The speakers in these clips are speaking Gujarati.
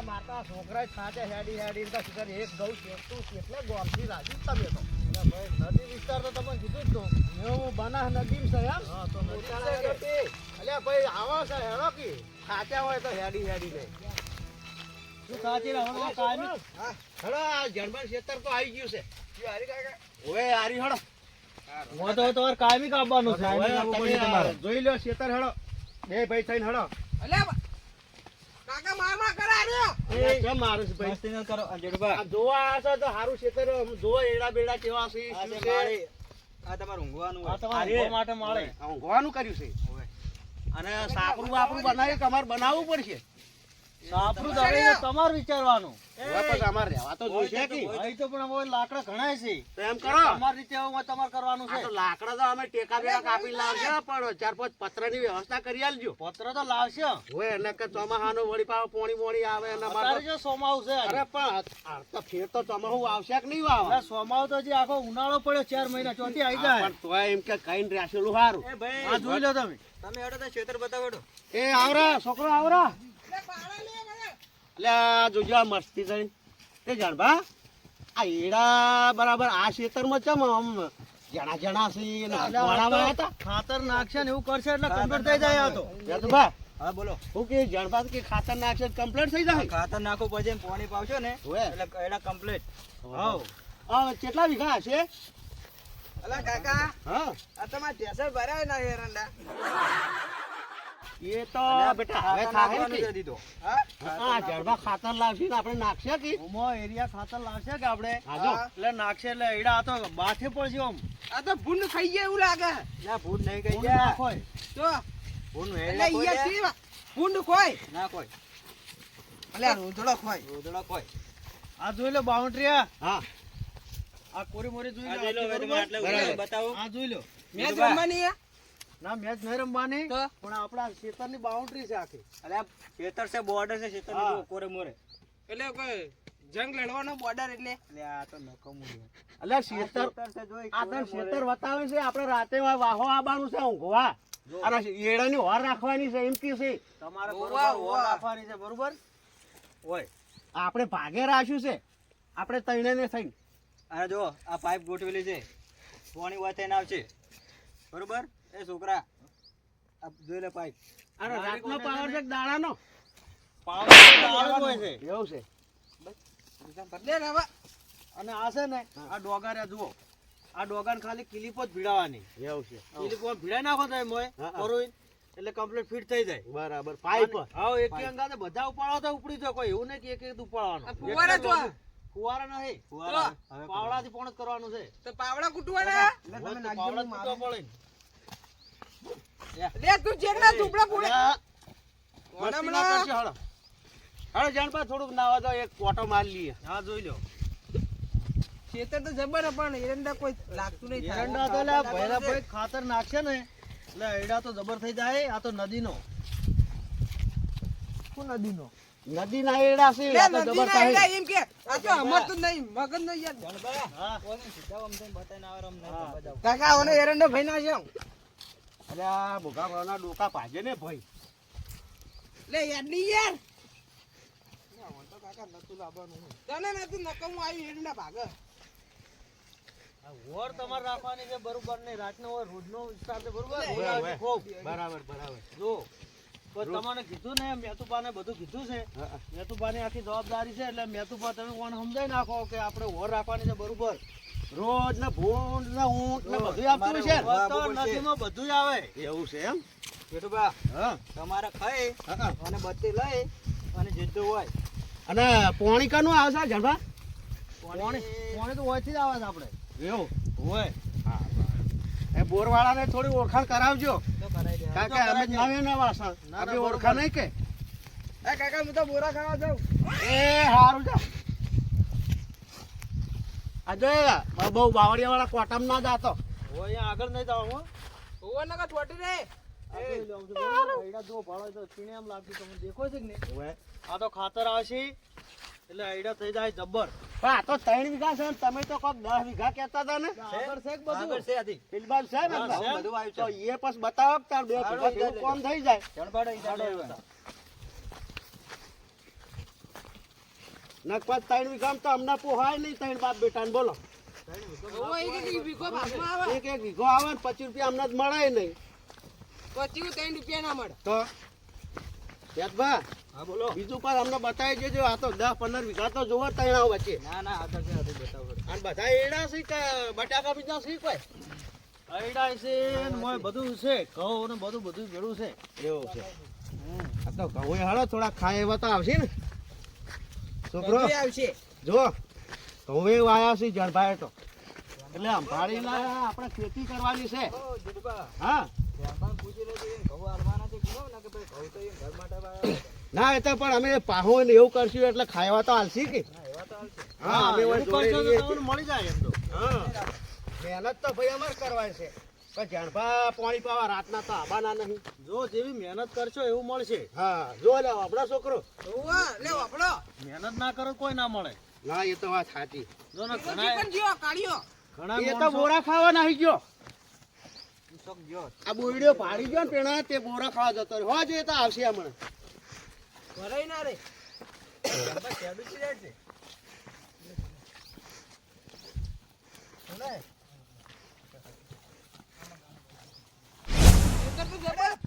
માતા છોકરા ખાતે હેડી હેડી એક ગૌ શેકતું એટલે ગોમથી રાજી તમે તો નદી વિસ્તાર તો તમે કીધું જ હું બનાસ નદી છે એમ અલ્યા ભાઈ આવો છે હેડો કે ખાચા હોય તો હેડી હેડી લે શું ખાચી રહો કાયમી હેડો આ જર્મન ખેતર તો આવી ગયું છે હારી કાકા ઓએ હારી હેડો હું તો તમારે કાયમી કાપવાનું છે જોઈ લો ખેતર હેડો બે ભાઈ થઈને હેડો અલ્યા કાકા મામા કરાવ્યો એ કેમ મારું છે ભાઈ મસ્તી ન કરો અંજેડબા આ જોવા આસો તો હારું ખેતર જોવો એડા બેડા કેવા છે આ તમારું ઊંઘવાનું આ તમારું ઊંઘવા માટે મળે ઊંઘવાનું કર્યું છે અને સાપરું બાપરું બનાવી તમારે બનાવવું પડશે સાપરું દળીને તમારે વિચારવાનું બસ અમાર રહેવા તો જોઈશે કે અહીં તો પણ હવે લાકડા ઘણાય છે તો એમ કરો તમારી રીતે હવે તમારે કરવાનું છે તો લાકડા તો અમે ટેકા બેકા કાપી લાવશે પણ ચાર પાંચ પત્રની વ્યવસ્થા કરી આલજો પત્ર તો લાવશે હોય એટલે કે ચોમાહાનો વળી પાવ પોણી મોણી આવે અને અમારે જો સોમાવ છે અરે પણ તો ફેર તો ચોમાહુ આવશે કે નહીં આવે સોમાવ તો જે આખો ઉનાળો પડ્યો 4 મહિના ચોથી આવી જાય પણ તોય એમ કે કઈને રહેશેલું સારું એ ભાઈ આ જોઈ લો તમે હેડો તો ખેતર બતાવડો એ આવરા છોકરો આવરા એટલે જોજો આ મસ્તી કરી એ જાણભા આ એડા બરાબર આ ખેતરમાં ચમ આમ જણા જણા સી ને વાળા હતા ખાતર નાખશે ને એવું કરશે એટલે કમ્પ્લીટ થઈ જાય આ તો જાણભા હા બોલો હું કે જાણભા કે ખાતર નાખશે કમ્પ્લીટ થઈ જાય ખાતર નાખો પછી પાણી પાવશો ને એટલે એડા કમ્પ્લીટ હા આ કેટલા વીઘા હશે અલા કાકા હા આ તમાર ટેસર ભરાય ના એરંડા એ તો બેટા હવે ખાહે ને દીધો હા જડબા ખાતર લાવશે ને આપણે નાખશે કે ઓમો એરિયા ખાતર લાવશે કે આપણે હાજો એટલે નાખશે એટલે એડા આ તો બાથે પડશે ઓમ આ તો ભૂંડ ખાઈ જાય એવું લાગે ના ભૂંડ નહીં ખાઈ જાય કોઈ તો ભૂંડ એટલે ઈયા સી ભૂંડ કોઈ ના કોઈ એટલે રોદડો કોઈ આ જોઈ લો બાઉન્ડ્રી હા આ કોરી મોરી જોઈ લો બતાવો આ જોઈ લો મેચ રમવાની ના મેચ નહીં રમવાની પણ આપણા ખેતરની બાઉન્ડ્રી છે આખી અરે આ ખેતર છે બોર્ડર છે ખેતરની કોરે મોરે એટલે કોઈ જંગ લડવાનો બોર્ડર એટલે આ તો નકમું એટલે ખેતર છે જોઈ આ તો ખેતર બતાવે છે આપણે રાતે વાહો આબાનું છે ઊંઘવા અને એડાની હોર રાખવાની છે એમ કે છે તમારે બરોબર હોર રાખવાની છે બરોબર ઓય આપણે ભાગે રાખ્યું છે આપણે તઈને ને થઈને અને જો આ પાઇપ ગોઠવેલી છે પાણી હોય થઈને આવશે બરોબર એ છોકરા આ જોઈ લે પાઇપ અરે રાતનો પાવર છે દાડાનો પાવર દાડો હોય છે એવું છે બસ બદલે ને હવે અને આ છે ને આ ડોગાર્યા જુઓ આ ડોગાને ખાલી ક્લિપ જ ભીડાવાની એવું છે ક્લિપ ભીડાઈ નાખો તો મોય કરોઈ એટલે કમ્પ્લીટ ફિટ થઈ જાય બરાબર પાઇપ હા એક અંગાને બધા ઉપાડો તો ઉપડી જાય કોઈ એવું નહીં કે એક એક ઉપાડવાનો ફુવારા જો ફુવારા નહીં ફુવારા પાવડાથી પણ જ કરવાનું છે તો પાવડા કૂટવાના એટલે તમે નાખજો મારવા પડે લે તું જેના ઝૂપડા પૂડે વડામણા કરશે હાલો હાલો જાણપા થોડુંક નાવા દો એક કોટો માર લીએ હા જોઈ લો ખેતર તો જબર પણ એરંડા કોઈ લાગતું નહીં એરંડા તો લે ભૈરા ભાઈ ખાતર નાખશે ને એટલે એડા તો જબર થઈ જાય આ તો નદીનો શું નદીનો નદીના એડા છે આ તો જબર થાય એમ કે આ તો અમર તો નહીં મગજ ન યાર જાણપા હા કોને સીધા આમ થઈને બતાઈને આવે રમ નહીં બજાવ કાકા ઓને એરંડા ભાઈ ના છે અરે આ ભોગા ભાવના ડોકા ભાજે ને ભાઈ લે યાર ની યાર ના તો કાકા નતું લાવવાનું તને નતું નકમું આવી હેડના ભાગ આ વોર તમાર રાખવાની છે બરોબર ને રાતનો હોય રોજનો વિસ્તાર છે બરોબર ખૂબ બરાબર જો તો તમને કીધું ને મેતુપાને બધું કીધું છે મેતુપાની આખી જવાબદારી છે એટલે મેતુપા તમે કોણ સમજાઈ નાખો કે આપણે વોર રાખવાની છે બરોબર રોજ ને ભૂંડ ને ઊંટ ને બધું આપતું છે તો નદીમાં બધું આવે એવું છે એમ બેટુબા હા તમારે ખાઈ અને બત્તી લઈ અને જેટલું હોય અને પાણી કાનું આવે છે જણભા પાણી તો ઓયથી જ આવે છે આપણે એવું હોય હા એ બોરવાળાને થોડી ઓળખાણ કરાવજો કારણ કે અમે નવે નવા છે આપણે ઓળખાણ નહીં કે એ કાકા હું તો બોરા ખાવા જાઉં એ સારું જા આજે બહુ બાવળિયા વાળા કોટમ ના જાતો અહીંયા આગળ નહીં જાવ હું ઓવો નકા છોટી રે એડા જો ભાળો તો તીને એમ લાગતું તમને દેખો છે કે નહીં આ તો ખાતર આવશે એટલે આઈડા થઈ જાય જબ્બર પણ આ તો 3 વીઘા છે ને તમે તો કોક 10 વીઘા કહેતા હતા ને આગળ છે કે બધું? આગળ છે આથી. ફિલબાલ છે ને બધું આવ્યું તો છે. એ પછી બતાવો કે તાર 2 વીઘા જેવું કોમ થઈ જાય જણબાડો ઈ દાડો આવ્યો. નકર 3 વીઘામાં તો અમને પોહાય નહીં 3 બાપ બેટાને બોલો ઓવો એક વીઘો ભાગમાં આવે. એક વીઘો આવે ને 25 રૂપિયા અમને જ મળે નહીં પછી 3 રૂપિયા ના મળે. તો યાદભા હા બોલો. બીજું પણ અમને બતાવી દેજો આ તો 10-15 વીઘા તો જોવો તૈણા વચ્ચે ના ના આગળ છે આથી બતાવો. અને બધા એડા છે કે બટાકા બીજા છે કોઈ આઈડા છે ને મોય બધું છે ઘઉં ને બધું ભેળું છે એવું છે આ તો ઘઉં હાલો થોડા ખાય એવા તો આવશે ને છોકરો બધું આવશે. જો ઘઉં એ વાયા છે જણભાઈ તો એટલે અંભાળીના આપણે ખેતી કરવાની છે ઓ જીતુભા, હા ધ્યાનમાં પૂછી લેજો એમ ઘઉં હાલવાના છે કીધું ને કે ભાઈ ઘઉં તો એમ ઘર માટે વાવ્યા છે. ના એ તો પણ અમે પાહો ને એવું કરશું એટલે ખાવા તો હાલશી કે હા એવા તો હાલશે. હા અમે એવું ઓય કરશો જોડે તો તમને મળી જાય એમ તો હા મહેનત તો ભાઈ અમારે કરવાની છે પણ જણભા પાણી પાવા રાતના તો આબાના નહીં જો જેવી મહેનત કરશો એવું મળશે હા જો લે આપણા છોકરો ઓવો લે વાપડો. મહેનત ના કરો કોઈ ના મળે ના એ તો વાત સાચી જો ને પછી ઘણા પણ જીઓ કાઢ્યો. ઘણા એ તો માણસો- બોરા ખાવા નાહી ગયો તું શોખ ગયો. આ બોરડીઓ પાડી ગયો ને પેણા તે બોરા ખાવા જતો રહ્યો હોજ એ તો આવશે હમણાં ભરાઈ ના રે. ધ્યાનમાં શેરડું ચી જાય છે? ખેતર તો જબર.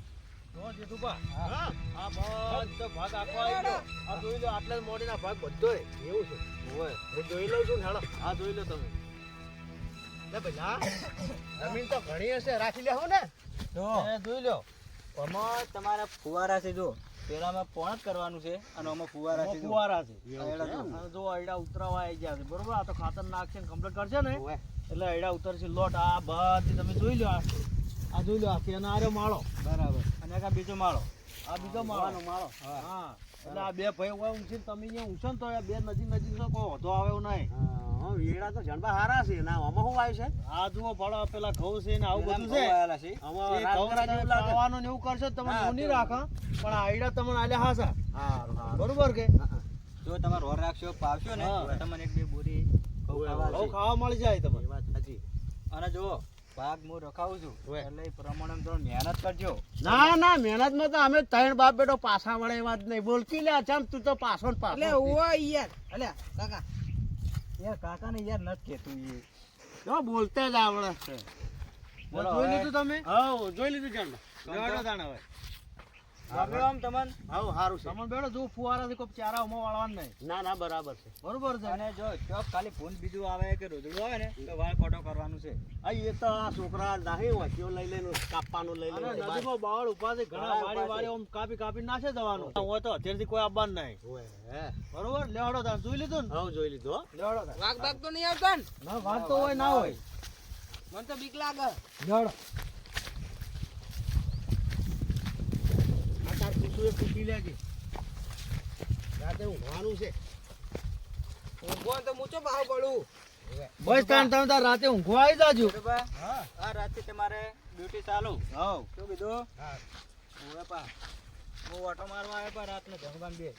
જો જીતુભા, હા આ બધો ભાગ આખો આવી ગયો આ જોઈ લો આટલા મોડીના ભાગ બધોય એવું છે હોય હું જોઈ લઉં છું ને હેડો આ જોઈ લો તમે લે ભલા જમીન તો ઘણી હશે રાખી લેહો ને જો એ જોઈ લો આમાં તમારા ફુવારા છે જો પેલામાં પોણ જ કરવાનું છે અને આમાં ફુવારા છે જો. ફુવારા છે આ એડા જો. અને જો આઈડા ઉતરાવા આવી ગયા છે બરોબર આ તો ખાતર નાખશે ને કમ્પ્લીટ કરશે ને ઓવે. એટલે આઈડા ઉતરશે લોટ આ બધી તમે જોઈ લો આ જોઈ લો આખી અને આર્યો માળો બરાબર અને એક આ બીજો માળો. આ બીજો માળો માળો હા એટલે આ બે ભાઈ હોય ઊંચી તમે અહીંયા ઊંચો ને તો આ બે નજીક તો કોઈ વધો આવે એવું નહીં હા વેડા તો જણબા હારા છે ના આમાં શું આવ્યું છે આ જુઓ ફળો પેલા ઘઉં છે ને આવું પેલા બધું ઘઉં છે આયેલા છે. આમાં એ રાત ઘઉં કરા જેવું લાગે ખાવાનું ને એવું કરશો તો તમે હા, એવું નહીં તો- રાખો પણ આ આઈડા તમને આલ્યા હાસા હારું હારું બરોબર કે જો તમે રોર રાખશો પાવશો ને હા. તો તમને એક બે બોરી ઘઉં ખાવા ઘઉં છે. ખાવા મળી જાય એ તમને વાત સાચી અને જો ભાગ હું રખાવું છું હોય. એટલે એ પ્રમાણે થોડું મહેનત કરજો. ના ના મહેનતમાં તો અમે 3 બાપ બેટો પાછા વળે વાત નહીં બોલકી લે ચમ તું તો પાછો ને એટલે પાછો ઓવો યાર. અલ્યા કાકા. યાર કાકાને યાર નથી કહેતું એ. જો બોલતે જ આવડે છે બોલો જોઈ હવે. લીધું તમે હા જોઈ લીધું જણબા લેવાડો તાણ હવે ગમ્યું આમ તમને? હા સારું છે તમને બેડો જો ફુવારાથી કોઈ ચારા ઉમો વાળવાનું નહીં ના ના બરાબર છે બરોબર છે અને જો ચોક ખાલી ફૂન બીજું આવે કે રોજડું આવે ને તો વાળ કોટો કરવાનું છે. આ એ તો આ છોકરા નહીં હોય તેઓ લઈ લઈને કાપવાનું લઈ અને લઈને નદીમાં બાવળ ઉભા છે ઘણા ઘણા વાળી ઉભા વાળી આમ કાપી નાશે જવાનું હોય તો અત્યારથી કોઈ આવવાનું નહીં હોય હે બરોબર લેવાડો તાણ જોઈ લીધું ને હા જોઈ લીધું હો. લેવાડો તાણ વાઘ બાગ તો નહીં આવતા ને? ના વાત તો હોય ના હોય મને તો બીક લાગે. લેવાડો આ તાર કૂતરું એક કૂટી લેજે રાતે ઊંઘવાનું છે ઊંઘો તો મૂચો પાહો પડું. બસ તાણ તમે તાર રાતે ઊંઘવા આવી જાજો બરોબર? આ રાતથી તમારે ડ્યુટી ચાલુ. હાવ શું કીધું? હા ઓવે પા. હું ઓટો મારવા આવ્યો પા રાતને જમવામ બે.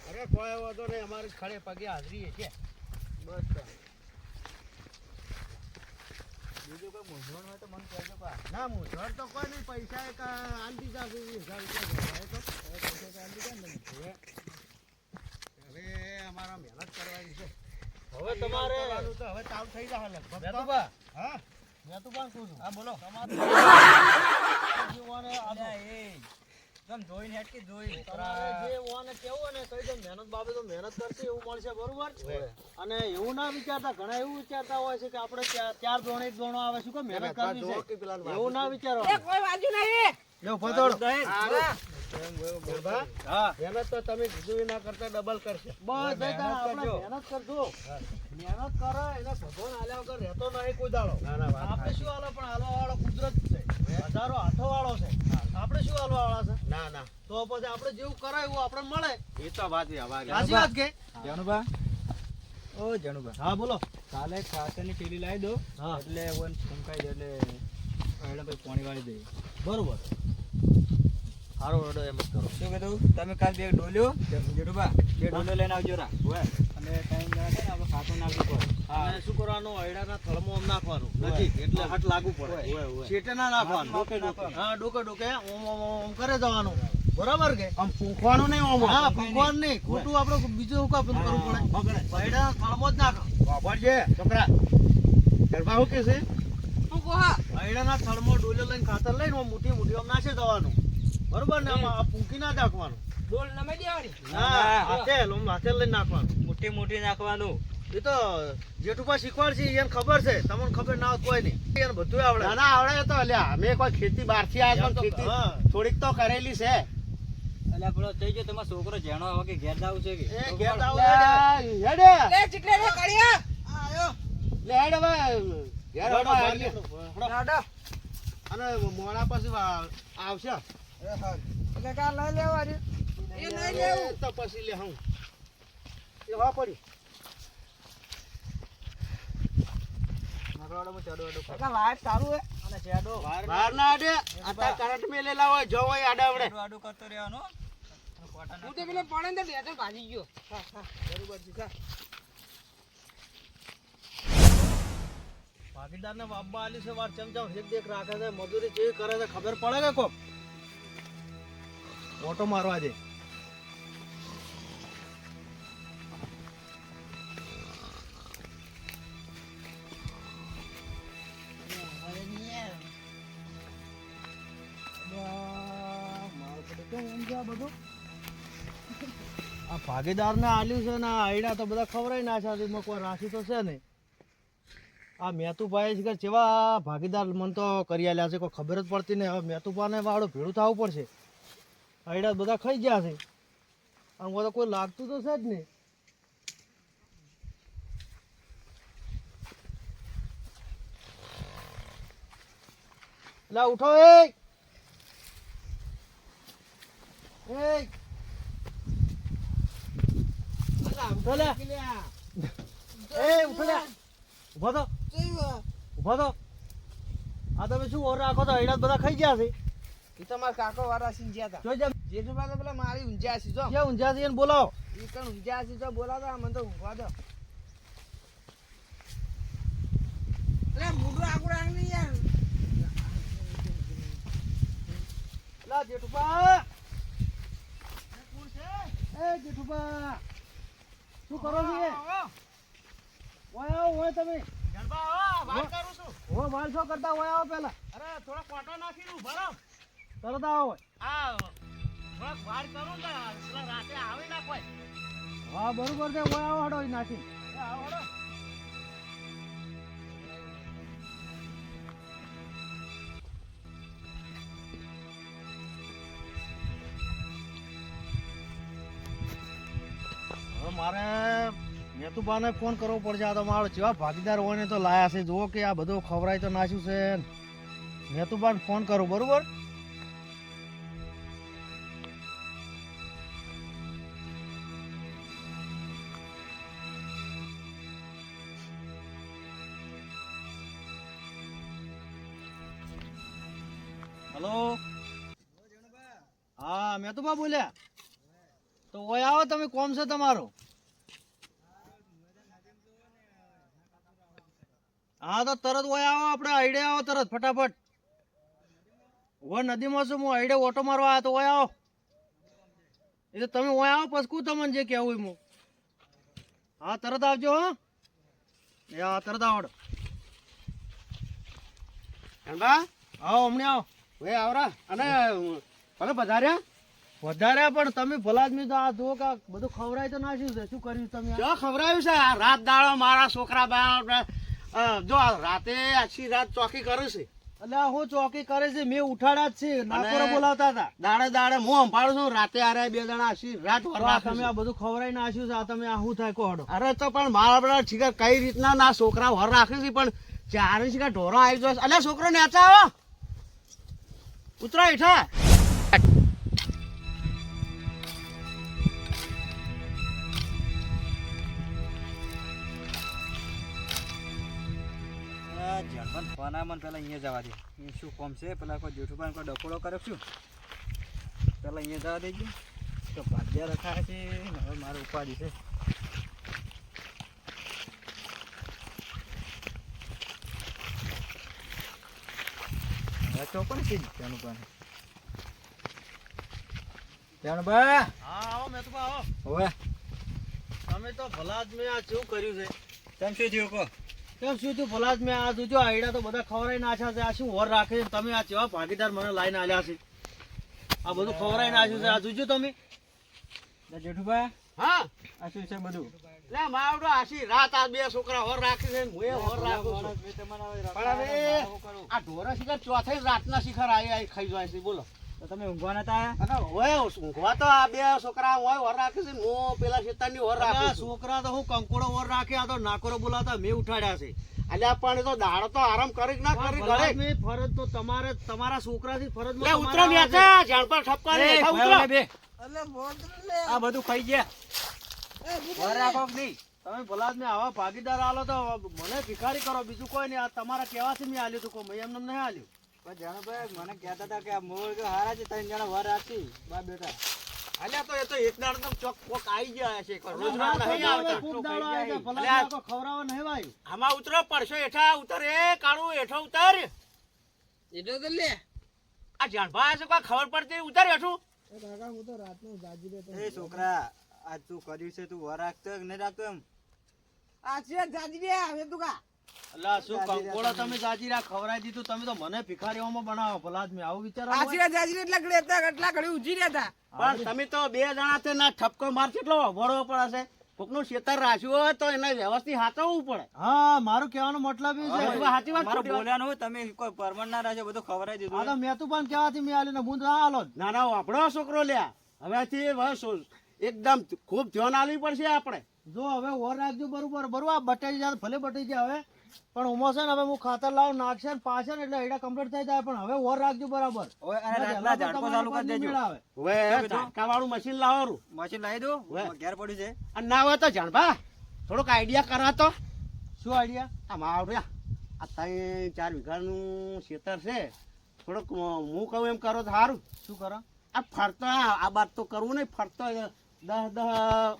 અરે કોઈ વાંધો નહીં અમારે ખડે પગે હાજરી છે બસ તો. બીજું કોઈ મૂંઝવણ હોય તો મને કહેજો પા. ના હું ઘર તો કોઈ નહીં પૈસા એક આંટી જાશું 20,000 રૂપિયા હવે અમારા મહેનત કરવાની છે હવે તમારે કરવાનું તો હવે ચાલુ થઈ જશે લગભગ તો. મેતુભા હા મેતુભા શું છું હા બોલો. તમારે જીવવાને આ તો અલ્યા એ તમ જોઈને હેટકી જોઈ. તમારે જે ઓને કેવું હોય ને કહી દો મહેનત બાબતે તો મહેનત કરશે એવું મળશે બરોબર અને એવું ના વિચારતા ઘણા એવું વિચારતા હોય છે કે આપણે ચાર ધોરણ એક ધોરણ આવે શું કે મહેનત કરવી જો કે પેલા છે એવું ના એ વિચારવાનું કોઈ વાજુ નહીં. લો ફતોડ હા. હા મહેનત તો તમે કીધું એ ના કરતા ડબલ કરશે બસ મહેનત આપણે કરજો. મહેનત કરજો મહેનત કરે એને ભગવાન આલ્યા વગર રહેતો નહીં કોઈ દાડો ના ના વાત આપણે સાચી. શું હાલો પણ હાલવા વાળો કુદરત છે હજારો હાથો વાળો છે આપણે શું હાલવા વાળા છે ના ના તો પછી આપણે જેવું કરાય એવું આપણે મળે એ તો વાત હવા સાચી વાત કે જણુભા ઓ જણુભા હા બોલો કાલે ખાતરની ટેલી લાવી દો હા. એટલે વન ફૂંકાઈ દે એટલે એટલે પછી પાણી વાળી દઈએ. બરોબર હારો રડો એમ જ કરો. શું કીધું તમે કાલ બે ડોલ્યો જેઠુભા બે ડોલ્યો લઈને આવજો રા અને ટાઈમ જણા છે ને આપણે ખાતું નાખવું પડે. અને શું કરવાનું હૈડાના થળમાં આમ નાખવાનું નજીક એટલે હાથ લાગુ પડે. છેટે ના નાખવાનું. હા ડોકે ડોકે ઓમ ઓમ ઓમ કરે જવાનું. બરાબર કે આમ ફૂંકવાનું નહીં ઓમ. હા ફૂંકવાનું નહીં. ખોટું આપણે બીજું શું કામ કરવું પડે? હૈડાના થળમાં જ નાખો. બાબર છે છોકરા ગરબા શું કે છે તું કોહા હૈડાના થળમાં ડોલો લઈને ખાતર લઈને ઓમ મુઠ્ઠી મુઠ્ઠી આમ નાખી દેવાનું. બરોબર ને આમાં આ ફૂંકી ના નાખવાનું. ડોલ નમે દેવાની હા હાથે લઈને નાખવાનું. મોટી મોટી નાખવાનું. એ તો જેઠુભા શીખવાડશે એને ખબર છે. તમને ખબર ના હોય કોઈ નહીં. એને બધું આવડે. ના ના આવડે તો અલ્યા અમે કોઈ ખેતી બહારથી આવ્યા પણ ખેતી હા. થોડીક તો કરેલી છે એટલે પેલો થઈ ગયો તમારો છોકરો જેણો હવે કે ઘેર જાવું છે કે એ ઘેર જાવું લે, છે. હેડે લે ચીકલે રે કડિયા આયો લે હેડ હવે ઘેર હેડો, હવે બહાર હેડ. નીકળો. દાડા અને મોડા પછી આવશે એ હા એટલે કા લઈ લેવા રે એ લઈ લેવું તો પછી લે હું એ હા પડી નકરાડો ચડવાડો કા લાઈટ સારું હે અને ચેડો બહાર ના આડે અત્યારે કરંટ મેલેલા હોય જો હોય આડે આવડે ચડવાડો કરતો રહેવાનો અને કોટા હું તો પેલો પડે ને ડેટર ભાજી ગયો હા હા બરોબર છે કા ભાગીદારને વાપવા આલી છે વાર ચમચમ હેક દેખ રાખે છે. મજૂરી જે કરે છે ખબર પડે કે કોક ઓટો મારવા દે. આ ભાગીદારને આલ્યું છે ને આ આયડા તો બધા ખવડાવી નાખ્યા છે. એમાં કોઈ રાશિ તો છે નહીં. આ મેતુભાઈ છે જેવા ભાગીદાર મન તો કરી આલ્યા છે કોઈ ખબર જ પડતી નહીં. હવે મેતુભાને વાળું ભેળું થવું પડશે. આયડા બધા ખાઈ ગયા છે. આમ તો કોઈ લાગતું તો છે જ નહીં. લા ઉઠો એ ઉઠો લે એ ઉઠો લે ઉભો તો ઉભો તો. આ તમે શું ઓર રાખો તો હૈડા બધા ખાઈ ગયા છે. એ તો મારા કાકો વાળા સિંહ જ્યાં હતા જોઈ જા જેઠુભા તો પેલા મારી ઊંઝા છે જો ક્યાં ઊંઝા છે એને બોલાવો. એ કણ ઊંઝા છે જો બોલાવો મને તો ઊંઘવા દો અરે મુડું આગળ આંગળી યાર લા જેઠુબા એ જેઠુબા શું કરો છો એ? ઓય આવો ઓય તમે ઓ વાળ શું કરતા ઓય આવો પેલા. અરે થોડા કોટો નાખીને ઉભા રહો તરત આવો ઓય. આ થોડાક વાર કરું ને એટલે રાતે આવી ના કોઈ હા બરોબર છે ઓય આવો હડો ઈ નાખી. આવો હળો. હવે મારે મેતુબાને ફોન કરવો પડશે. આ તો મારો જેવા ભાગીદાર હોય ને તો લાયા છે. જુઓ કે આ બધું ખવડાય તો નાખ્યું છે. મેતુબાને ફોન કરું બરોબર. હલો હા મેતુબા બોલ્યા તો ઓય આવો તમે કોમ છે તમારો. હા તો તરત ઓય આવો આપણે આઈડે આવો તરત ફટાફટ. ઓય નદીમાં છું હું આઈડે ઓટો મારવા આવ્યો તો ઓય આવો. એ તો તમે ઓય આવો પછી તમને જે કહેવું એમ. હા તરત આવજો હો. એ હા તરત આવડો. ધનબા આવો હમણાં આવો. હવે આવરા અને ભલે પધાર્યા વધારે પણ તમે ભલા આદમી તો આ જુઓ કે આ બધું ખવડાય તો નાખ્યું છે. શું કર્યું તમે આ? જો ખવડાવ્યું છે આ રાત દાડો મારા છોકરા બા જો આ રાતે આખી રાત ચોકી કરું છે એટલે આ હું ચોકી કરે છે મેં ઉઠાડ્યા જ છે. નાકોરો બોલાવતા હતા. દાડે દાડે હું સંભાળું છું રાતે આરે બે જણા આખી રાત તો વર આ રાખું તમે છું. આ બધું ખવડાઈ નાખ્યું છે. આ તમે આ શું થાય કોહડો? અરે તો પણ મારા બધા ઠીક કઈ રીતના ના છોકરા વર રાખે છે પણ ચારે શીખા ઢોરો આવી જાય અલ્યા છોકરો નેચા આવો ઉતરો હેઠા જણવન ફોન આવે મને પેલા અહીંયા જવા દે. એ શું કોમ છે પેલા કોઈ જેઠુભાઈ કોઈ ડકોડો કરે શું પેલા અહીંયા જવા દેજો તો ભાગ્યા રખાય છે ને હવે મારે ઉપાડી છે ચોપન છે ત્યાંનું પણ ત્યાંનું બા હા આવો મેતુભા આવો હવે તમે તો ભલા જ મેં આ શું કર્યું છે તેમ શું થયું કહો કેમ શું થયું ભલા જ મેં આ જોજો આઈડા તો બધા ખવડાવી નાખ્યા છે આ શું વર રાખે છે તમે આ કેવા ભાગીદાર મને લાઈને આલ્યા છે આ બધું ખવડાવી નાખ્યું છે આ જોજો તમે જેઠુભા હા આ શું છે બધું લે માવડો આશી રાત આ બે છોકરા વર રાખી છે હું એ વર રાખું છું પણ હવે આ ઢોરા શિખર ચોથે રાતના શિખર આવી ખાઈ જાય છે બોલો તો તમે ઊંઘવા નતા અને ઓય ઊંઘવા તો આ બે છોકરા ઓય વર રાખે છે હું પેલા શેતાનની વર રાખું છોકરા તો હું કંકોડો વર રાખે આ તો નાકોરો બોલાતા મેં ઉઠાડ્યા છે અલ્યા પણ તો દાડો તો આરામ કરી કે ના કરી ઘરે મેં ફરજ તો તમારે તમારા છોકરાથી ફરજ લે ઉતરો ને આ ઝાડ પર ઠપકા રે ઉતરો બે અલે બોલ લે આ બધું ખાઈ ગયા વર રાખો કે નહીં તમે ભલા જ મેં આવા ભાગીદાર આલો તો મને ભિખારી કરો બીજું કોઈ નહીં આ તમારા કહેવાથી મેં આલ્યું તું કોઈ મેં એમને નહીં આલ્યું પણ જાણોભાઈ મને કહેતા હતા કે આ મોર કે હારા છે ત્રણ જણા વર રાખી બા બેટા અલ્યા તો એ તો એક દાડો તો ચોક કોક આવી ગયા છે રોજ રોજ નહીં આવતા ખૂબ દાડો આવ્યા છે, ભલા તો ખવરાવા નહીં વાયું આમાં ઉતરો પડશો હેઠા ઉતર એ કાળું હેઠો ઉતર એટલો તો લે આ જાણભા છે કોઈ ખબર પડતી ઉતર હેઠું કાકા હું તો રાતનો જાજી રહેતો એ છોકરા આ તું કર્યું છે તું વર રાખતો કે નહીં રાખતો એમ આ છે જાજી રે હવે તું કા અલ્લા શું કંકોડો તમે જાજીરા ખવરાઈ દીધું તમે તો મને ભિખારીઓમાં બનાવો ભલા જ મેં આવું વિચારો આ છે જાજી રે એટલા ઘડી હતા એટલા ઘડી ઉજી રહ્યા હતા પણ તમે તો બે જણા છે ના ઠપકો માર કેટલો વળવો પડે કોકનું ખેતર રાખ્યું હોય તો એને વ્યવસ્થિત હાચવવું પડે હા મારું કહેવાનો મતલબ એ છે સાચી વાત મારું બોલ્યાનું હોય તમે કોઈ પરમણ ના રાખો બધું ખવડાવી દીધું આ તો મેં તું પણ કહેવાથી મેં આલ્યું ને હું ના આલો ના ના આપણો છોકરો લ્યા હવેથી એકદમ ખૂબ ધ્યાન આલવી પડશે આપણે જો હવે ઓર રાખજો બરોબર બરોબર આ બટાઈ જાય ભલે બટાઈ જાય હવે પણ ઉમો છે ને હવે હું ખાતર લાવ નાખશે ને પાછળ ને એટલે એડા કમ્પ્લીટ થઈ જાય પણ હવે ઓર રાખજો બરાબર ઓય અને રાતના ઝાડકો ચાલુ કરી દેજો હવે ઝાડકા વાળું મશીન લાવવાનું મશીન લાવી દો ઘેર પડ્યું છે અને ના હોય તો જાણભા થોડોક આઈડિયા કરા તો શું આઈડિયા આ માવડ્યા આ 3-4 વીઘાનું ખેતર છે થોડોક હું કહું એમ કરો તો સારું શું કરો આ ફરતો આ બાદ તો કરવું નહીં ફરતો 10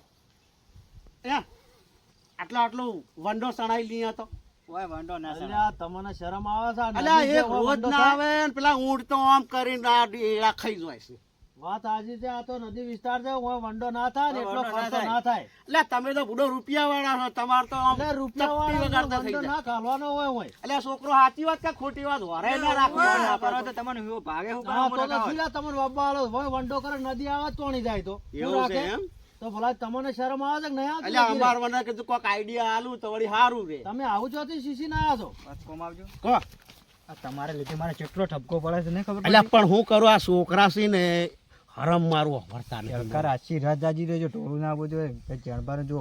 આટલું વંડો સણાઈ લઈએ તો ઓય વાંધો ના અલ્યા તમને શરમ આવે છે અલ્યા એક રોજ ના આવે ને પેલા ઊંટ તો આમ કરીને આ એડા ખાઈ જાય છે વાત આજે છે આ તો નદી વિસ્તાર છે ઓય વંડો ના થાય ને એટલો ખર્ચો ના થાય એટલે તમે તો બુડો રૂપિયા વાળા છો તમાર તો આમ રૂપિયા વાળા વંડો ના ખાવાનો હોય હોય એટલે છોકરો સાચી વાત કે ખોટી વાત હોરે ના રાખવાનો આપણે તો તમને હું ભાગે હું કરવા તો સીલા તમને બાબા આલો હોય વંડો કરે નદી આવે તોણી જાય તો એવું છે એમ તો ભલા તમને શરમ આવે છે કે નહીં આવે એટલે અમાર મને કીધું કોક આઈડિયા આલું તો વળી સારું રે તમે આવું છો તો શીશી ના આવો છો બસ કોમ આવજો કો આ તમારે લીધે મારે કેટલો ઠપકો પડે છે નહીં ખબર એટલે પણ હું કરું આ છોકરા છે ને હરમ મારું વર્તા ને સરકાર આછી રાજાજી રહેજો ટોળું ના આવવું જોઈએ કે જણબાર જો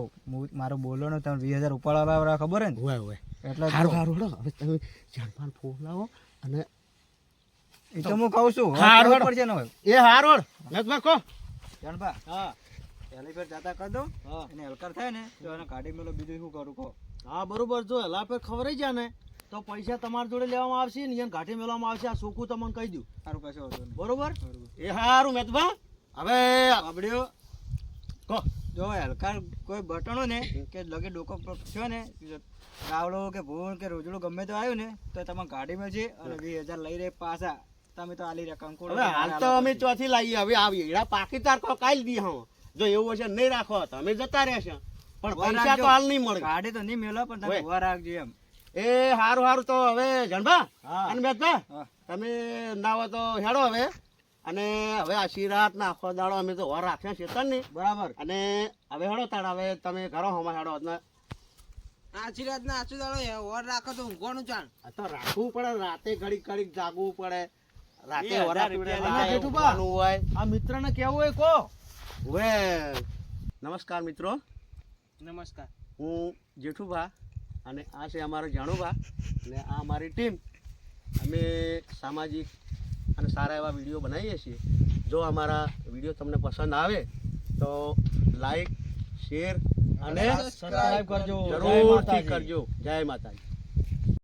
મારો બોલો ને તમે 20,000 ઉપાડવા ખબર હે ને હોય હોય એટલે સારું સારું હવે તમે જાનપાન ફોન લાવો અને એ તો હું કહું છું હારું ખબર પડશે ને હવે એ હારોડ નજમાં કો જણબા હા પહેલી ફેર જાતા કરી દો હા એને હલકાર થાય ને તો એને કાઢી મેલો બીજું શું કરું કહો હા બરોબર જો હલા પર ખવરાઈ જાય ને તો પૈસા તમારા જોડે લેવામાં આવશે ને એને ઘાટી મેળવામાં આવશે આ સોકું તમને કહી દઉં સારું કશો વાંધો નહીં. બરોબર એ હારું મેતભા હવે બાબડ્યો કો જો હલકાર કોઈ બટણો ને કે લગે ડોકો થયો ને ગાવડો કે ભૂણ કે રોજડું ગમે તો આવ્યું ને તો તમે ગાડીમાં છે અને 20,000 લઈ રે પાછા તમે તો આલી રે કંકોડો હવે હાલ તો અમે ચોથી લાવીએ હવે આવી એડા પાકીદાર કો કાલ દી હા જો એવું હશે નહીં રાખો તો અમે જતા રહેશે પણ પૈસા તો હાલ નહીં મળે ગાડી તો નહીં મેલો પણ તમે ઉભા રાખજો એમ એ હારું હારું તો હવે જણભા હા. અને મેતભા હા. તમે ના હોય તો હેડો હવે અને હવે આશી રાત ના આખો દાડો અમે તો વર રાખ્યા શેતન ની બરાબર અને હવે હેડો તાણ હવે તમે ઘરો હમા હેડો આછી રાત ના આછું દાડો ઓર રાખો તો ઊંઘવાનું ચાલ આ તો રાખવું પડે રાતે ઘડીક ઘડીક જાગવું પડે રાતે 20,000 વરા રૂપિયા પીવડાવવાનું હોય આ મિત્રને કેવું હોય કો હવે નમસ્કાર મિત્રો નમસ્કાર હું જેઠુભા અને આ છે અમારો જાણુભા અને આ અમારી ટીમ અમે સામાજિક અને સારા એવા વિડીયો બનાવીએ છીએ જો અમારા વિડીયો તમને પસંદ આવે તો લાઈક શેર અને સબસ્ક્રાઇબ કરજો જરૂરથી કરજો જય માતાજી.